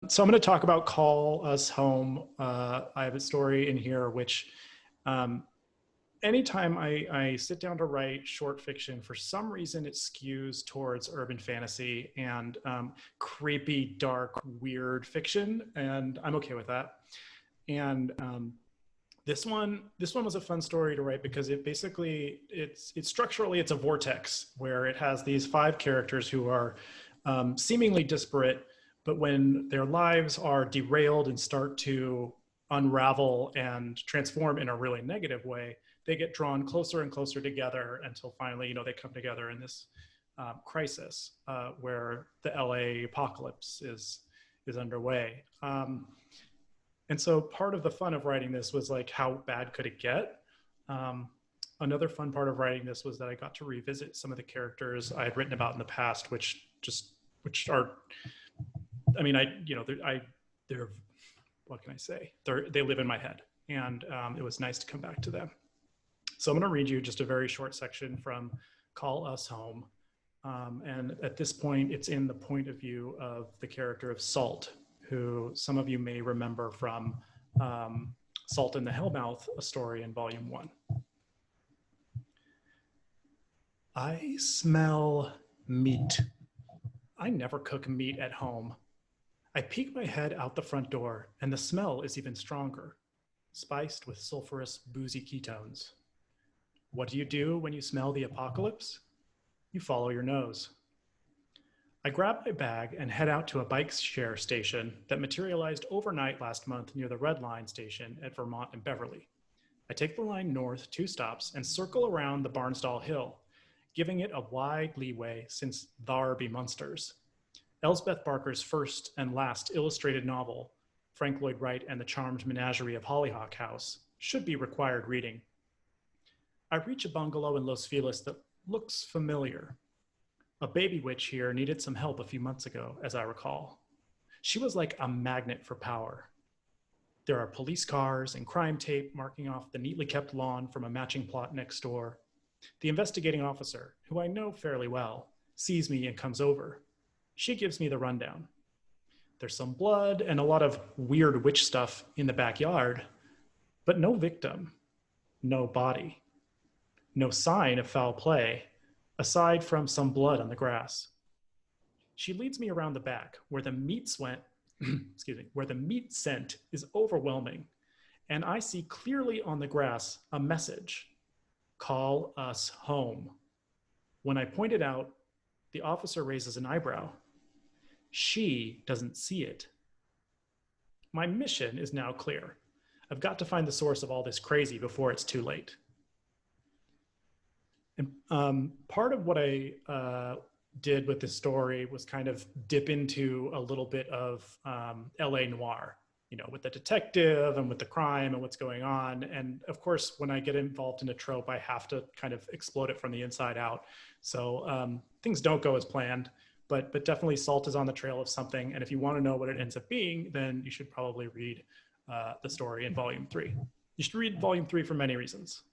So I'm going to talk about Call Us Home. I have a story in here which anytime I sit down to write short fiction, for some reason it skews towards urban fantasy and creepy, dark, weird fiction, and I'm okay with that. And this one was a fun story to write because it basically, it's structurally, it's a vortex where it has these 5 characters who are seemingly disparate, but when their lives are derailed and start to unravel and transform in a really negative way, they get drawn closer and closer together until finally, they come together in this crisis where the LApocalypse is underway. And so part of the fun of writing this was like, how bad could it get? Another fun part of writing this was that I got to revisit some of the characters I had written about in the past, which are, I mean, they're, what can I say? They live in my head, and it was nice to come back to them. So I'm going to read you just a very short section from Call Us Home. And at this point, it's in the point of view of the character of Salt, who some of you may remember from Salt in the Hellmouth, a story in Volume 1. I smell meat. I never cook meat at home. I peek my head out the front door, and the smell is even stronger, spiced with sulfurous, boozy ketones. What do you do when you smell the apocalypse? You follow your nose. I grab my bag and head out to a bike share station that materialized overnight last month near the Red Line station at Vermont and Beverly. I take the line north 2 stops and circle around the Barnsdall Hill, giving it a wide leeway since thar be Munsters. Elsbeth Barker's first and last illustrated novel, Frank Lloyd Wright and the Charmed Menagerie of Hollyhock House, should be required reading. I reach a bungalow in Los Feliz that looks familiar. A baby witch here needed some help a few months ago, as I recall. She was like a magnet for power. There are police cars and crime tape marking off the neatly kept lawn from a matching plot next door. The investigating officer, who I know fairly well, sees me and comes over. She gives me the rundown. There's some blood and a lot of weird witch stuff in the backyard, but no victim, no body, no sign of foul play, aside from some blood on the grass. She leads me around the back where the meat scent is overwhelming, and I see clearly on the grass a message: call us home. When I point it out, the officer raises an eyebrow. She doesn't see it. My mission is now clear. I've got to find the source of all this crazy before it's too late. And part of what I did with this story was kind of dip into a little bit of LA noir, with the detective and with the crime and what's going on. And of course, when I get involved in a trope, I have to kind of explode it from the inside out. So things don't go as planned, but definitely Salt is on the trail of something. And if you want to know what it ends up being, then you should probably read the story in Volume 3. You should read Volume 3 for many reasons.